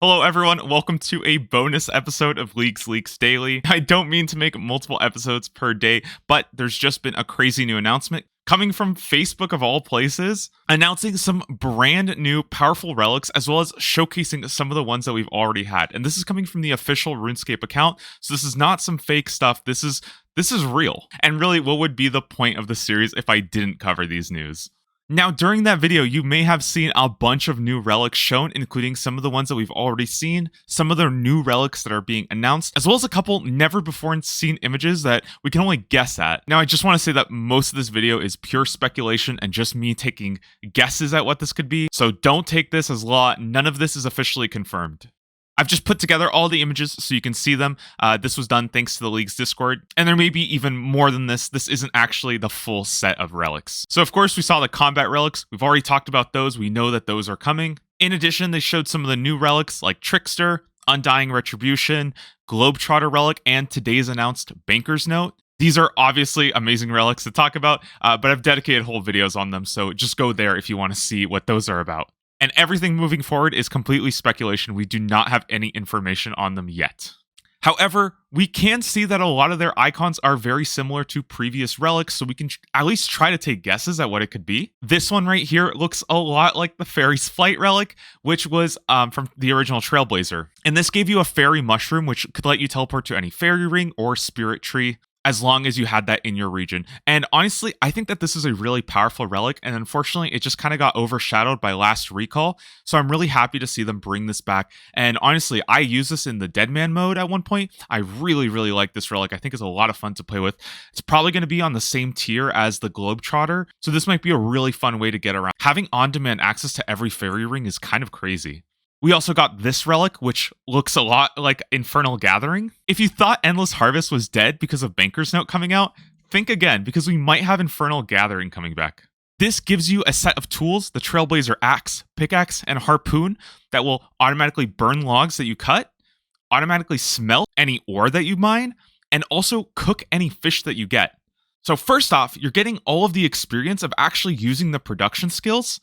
Hello, everyone. Welcome to a bonus episode of Leaks Daily. I don't mean to make multiple episodes per day, but there's just been a crazy new announcement coming from Facebook of all places, announcing some brand new powerful relics as well as showcasing some of the ones that we've already had. And this is coming from the official RuneScape account, so this is not some fake stuff. This is real. And really, what would be the point of the series if I didn't cover these news? Now, during that video, you may have seen a bunch of new relics shown, including some of the ones that we've already seen, some of the new relics that are being announced, as well as a couple never before seen images that we can only guess at. Now, I just want to say that most of this video is pure speculation and just me taking guesses at what this could be, so don't take this as law. None of this is officially confirmed. I've just put together all the images so you can see them. This was done thanks to the League's Discord. And there may be even more than this. This isn't actually the full set of relics. So of course we saw the combat relics. We've already talked about those. We know that those are coming. In addition, they showed some of the new relics like Trickster, Undying Retribution, Globetrotter Relic, and today's announced Banker's Note. These are obviously amazing relics to talk about, but I've dedicated whole videos on them. So just go there if you want to see what those are about. And everything moving forward is completely speculation. We do not have any information on them yet. However, we can see that a lot of their icons are very similar to previous relics, so we can at least try to take guesses at what it could be. This one right here looks a lot like the Fairy's Flight relic, which was from the original Trailblazer. And this gave you a fairy mushroom, which could let you teleport to any fairy ring or spirit tree, as long as you had that in your region. And honestly, I think that this is a really powerful relic, and unfortunately, it just kind of got overshadowed by last recall, so I'm really happy to see them bring this back. And honestly, I used this in the Deadman mode at one point. I really like this relic. I think it's a lot of fun to play with. It's probably going to be on the same tier as the Globetrotter, so this might be a really fun way to get around. Having on-demand access to every fairy ring is kind of crazy. We also got this relic, which looks a lot like Infernal Gathering. If you thought Endless Harvest was dead because of Banker's Note coming out, think again, because we might have Infernal Gathering coming back. This gives you a set of tools, the Trailblazer Axe, Pickaxe, and Harpoon, that will automatically burn logs that you cut, automatically smelt any ore that you mine, and also cook any fish that you get. So first off, you're getting all of the experience of actually using the production skills.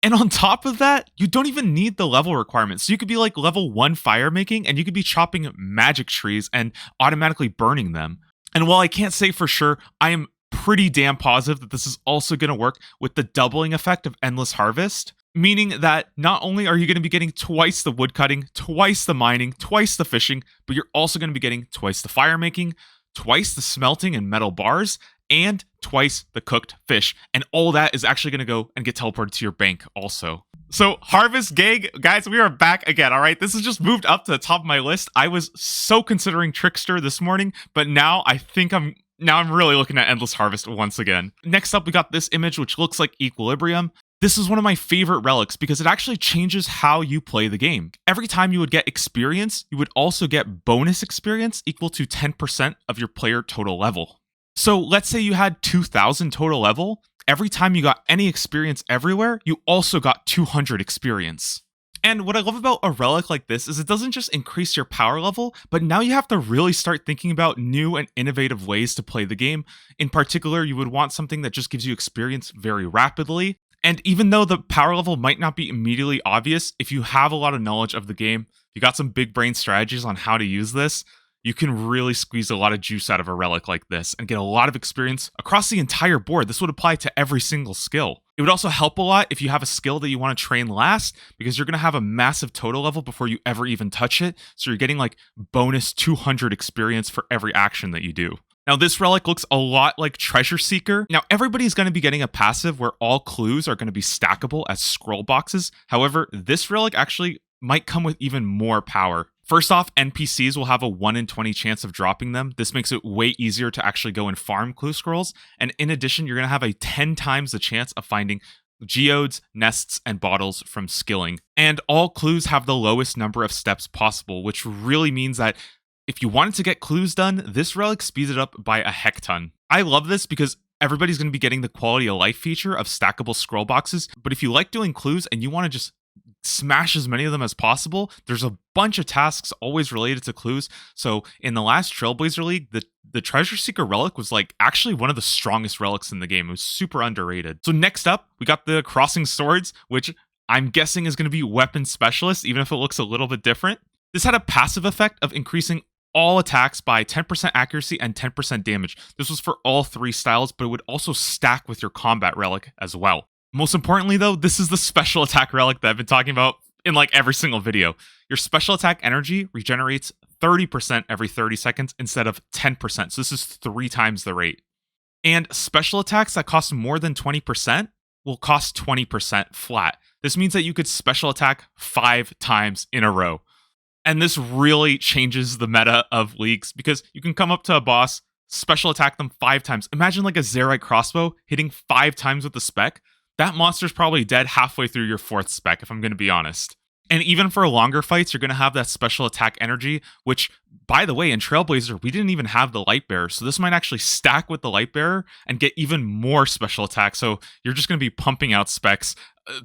And on top of that, you don't even need the level requirements. So you could be like level 1 fire making, and you could be chopping magic trees and automatically burning them. And while I can't say for sure, I am pretty damn positive that this is also going to work with the doubling effect of Endless Harvest. Meaning that not only are you going to be getting twice the woodcutting, twice the mining, twice the fishing, but you're also going to be getting twice the fire making, twice the smelting and metal bars, and twice the cooked fish. And all that is actually going to go and get teleported to your bank also. So Harvest Gang, guys, we are back again, all right? This has just moved up to the top of my list. I was so considering Trickster this morning, but now I think I'm really looking at Endless Harvest once again. Next up, we got this image, which looks like Equilibrium. This is one of my favorite relics because it actually changes how you play the game. Every time you would get experience, you would also get bonus experience equal to 10% of your player total level. So let's say you had 2,000 total level. Every time you got any experience everywhere, you also got 200 experience. And what I love about a relic like this is it doesn't just increase your power level, but now you have to really start thinking about new and innovative ways to play the game. In particular, you would want something that just gives you experience very rapidly. And even though the power level might not be immediately obvious, if you have a lot of knowledge of the game, you got some big brain strategies on how to use this, you can really squeeze a lot of juice out of a relic like this and get a lot of experience across the entire board. This would apply to every single skill. It would also help a lot if you have a skill that you want to train last, because you're going to have a massive total level before you ever even touch it. So you're getting like bonus 200 experience for every action that you do. Now, this relic looks a lot like Treasure Seeker. Now, everybody's going to be getting a passive where all clues are going to be stackable as scroll boxes. However, this relic actually might come with even more power. First off, NPCs will have a 1 in 20 chance of dropping them. This makes it way easier to actually go and farm clue scrolls. And in addition, you're going to have a 10 times the chance of finding geodes, nests, and bottles from skilling. And all clues have the lowest number of steps possible, which really means that if you wanted to get clues done, this relic speeds it up by a heck ton. I love this because everybody's going to be getting the quality of life feature of stackable scroll boxes. But if you like doing clues and you want to just smash as many of them as possible, there's a bunch of tasks always related to clues. So in the last Trailblazer League, the Treasure Seeker relic was like actually one of the strongest relics in the game. It was super underrated. So next up, we got the Crossing Swords, which I'm guessing is going to be Weapon Specialist, even if it looks a little bit different. This had a passive effect of increasing all attacks by 10% accuracy and 10% damage. This was for all 3 styles, but it would also stack with your combat relic as well. Most importantly, though, this is the special attack relic that I've been talking about in like every single video. Your special attack energy regenerates 30% every 30 seconds instead of 10%. So this is 3 times the rate. And special attacks that cost more than 20% will cost 20% flat. This means that you could special attack 5 times in a row. And this really changes the meta of leagues because you can come up to a boss, special attack them 5 times. Imagine like a Zerite crossbow hitting 5 times with the spec. That monster's probably dead halfway through your 4th spec, if I'm going to be honest. And even for longer fights, you're going to have that special attack energy, which, by the way, in Trailblazer, we didn't even have the Lightbearer. So this might actually stack with the Lightbearer and get even more special attack. So you're just going to be pumping out specs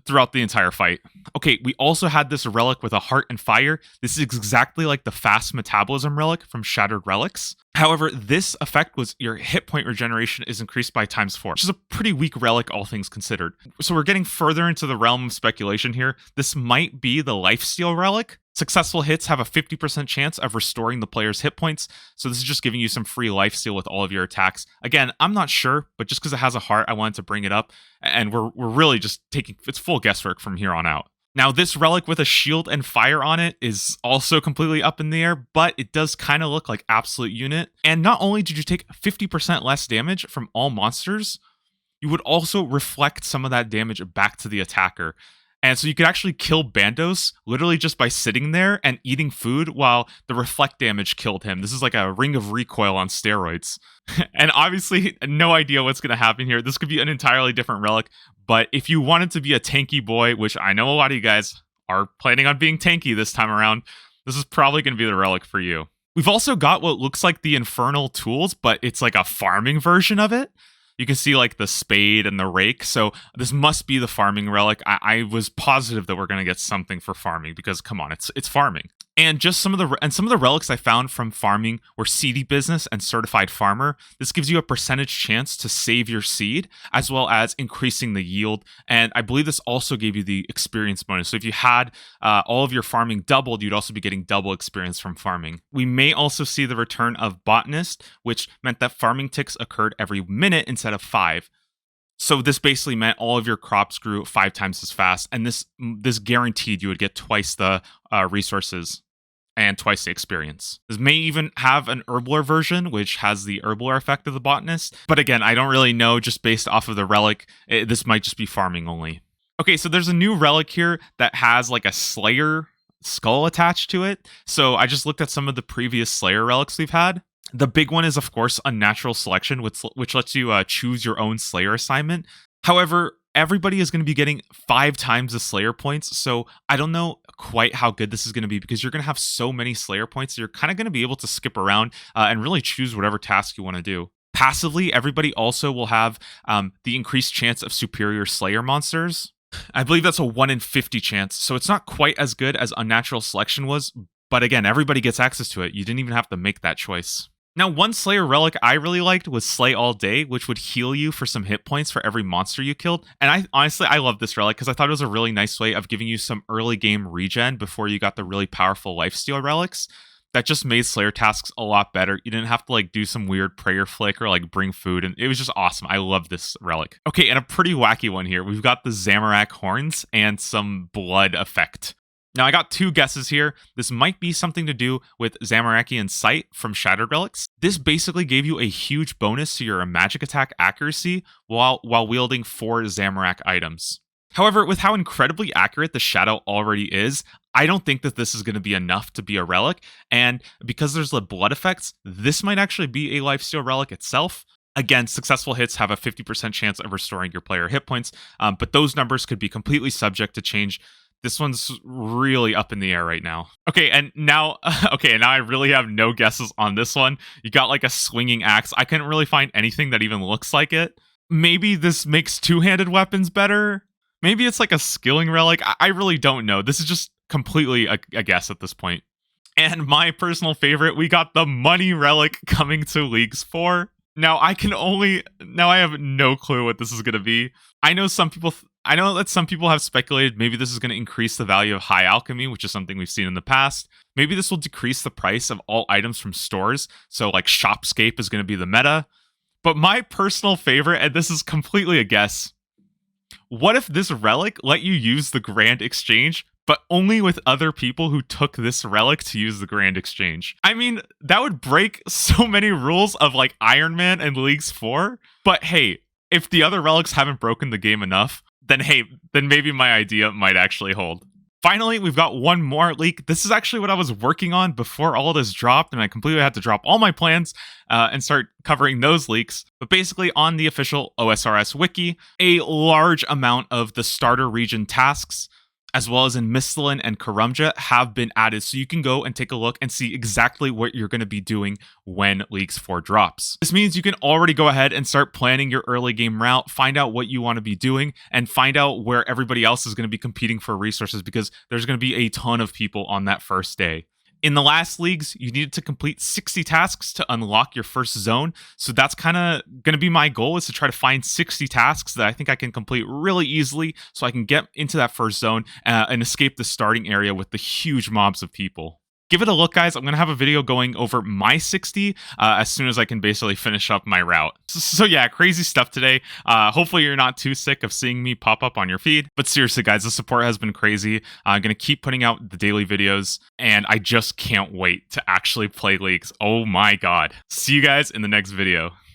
throughout the entire fight. Okay, we also had this relic with a heart and fire. This is exactly like the fast metabolism relic from Shattered Relics. However, this effect was your hit point regeneration is increased by ×4, which is a pretty weak relic, all things considered. So we're getting further into the realm of speculation here. This might be the lifesteal relic. Successful hits have a 50% chance of restoring the player's hit points, so this is just giving you some free lifesteal with all of your attacks. Again, I'm not sure, but just because it has a heart, I wanted to bring it up, and we're really just taking it's full guesswork from here on out. Now, this relic with a shield and fire on it is also completely up in the air, but it does kind of look like Absolute Unit. And not only did you take 50% less damage from all monsters, you would also reflect some of that damage back to the attacker. And so you could actually kill Bandos literally just by sitting there and eating food while the reflect damage killed him. This is like a ring of recoil on steroids. And obviously, no idea what's going to happen here. This could be an entirely different relic. But if you wanted to be a tanky boy, which I know a lot of you guys are planning on being tanky this time around, this is probably going to be the relic for you. We've also got what looks like the Infernal Tools, but it's like a farming version of it. You can see like the spade and the rake. So this must be the farming relic. I was positive that we're going to get something for farming because come on, it's farming. And just some of the relics I found from farming were Seedy Business and Certified Farmer. This gives you a percentage chance to save your seed as well as increasing the yield. And I believe this also gave you the experience bonus. So if you had all of your farming doubled, you'd also be getting double experience from farming. We may also see the return of Botanist, which meant that farming ticks occurred every minute instead of 5. So this basically meant all of your crops grew 5 times as fast, and this guaranteed you would get twice the resources and twice the experience. This may even have an Herbler version, which has the Herbler effect of the Botanist. But again, I don't really know, just based off of the relic, this might just be farming only. Okay, so there's a new relic here that has like a Slayer skull attached to it. So I just looked at some of the previous Slayer relics we've had. The big one is, of course, Unnatural Selection, which lets you choose your own Slayer assignment. However, everybody is going to be getting 5 times the Slayer points, so I don't know quite how good this is going to be because you're going to have so many Slayer points, so you're kind of going to be able to skip around and really choose whatever task you want to do. Passively, everybody also will have the increased chance of superior Slayer monsters. I believe that's a 1 in 50 chance, so it's not quite as good as Unnatural Selection was, but again, everybody gets access to it. You didn't even have to make that choice. Now, one Slayer relic I really liked was Slay All Day, which would heal you for some hit points for every monster you killed. And I love this relic because I thought it was a really nice way of giving you some early game regen before you got the really powerful lifesteal relics. That just made Slayer tasks a lot better. You didn't have to like do some weird prayer flick or like bring food, and it was just awesome. I love this relic. Okay, and a pretty wacky one here. We've got the Zamorak horns and some blood effect. Now, I got 2 guesses here. This might be something to do with Zamarakian Sight from Shattered Relics. This basically gave you a huge bonus to your magic attack accuracy while wielding 4 Zamorak items. However, with how incredibly accurate the Shadow already is, I don't think that this is going to be enough to be a relic, and because there's the blood effects, this might actually be a lifesteal relic itself. Again, successful hits have a 50% chance of restoring your player hit points, but those numbers could be completely subject to change. This one's really up in the air right now. And now I really have no guesses on this one. You got like a swinging axe. I couldn't really find anything that even looks like it. Maybe this makes 2-handed weapons better. Maybe it's like a skilling relic. I really don't know. This is just completely a guess at this point. And my personal favorite, we got the money relic coming to Leagues 4. Now I have no clue what this is going to be. I know some people I know that some people have speculated maybe this is going to increase the value of high alchemy, which is something we've seen in the past. Maybe this will decrease the price of all items from stores. So, like, Shopscape is going to be the meta. But my personal favorite, and this is completely a guess, what if this relic let you use the Grand Exchange, but only with other people who took this relic to use the Grand Exchange? I mean, that would break so many rules of like Iron Man and Leagues 4. But hey, if the other relics haven't broken the game enough, then maybe my idea might actually hold. Finally, we've got one more leak. This is actually what I was working on before all this dropped, and I completely had to drop all my plans and start covering those leaks. But basically, on the official OSRS wiki, a large amount of the starter region tasks, as well as in Misthalin and Karumja, have been added. So you can go and take a look and see exactly what you're going to be doing when Leagues 4 drops. This means you can already go ahead and start planning your early game route, find out what you want to be doing, and find out where everybody else is going to be competing for resources, because there's going to be a ton of people on that first day. In the last leagues, you needed to complete 60 tasks to unlock your first zone. So that's kind of going to be my goal, is to try to find 60 tasks that I think I can complete really easily so I can get into that first zone and escape the starting area with the huge mobs of people. Give it a look, guys. I'm going to have a video going over my 60 as soon as I can basically finish up my route. So yeah, crazy stuff today. Hopefully you're not too sick of seeing me pop up on your feed. But seriously, guys, the support has been crazy. I'm going to keep putting out the daily videos, and I just can't wait to actually play Leagues. Oh my god. See you guys in the next video.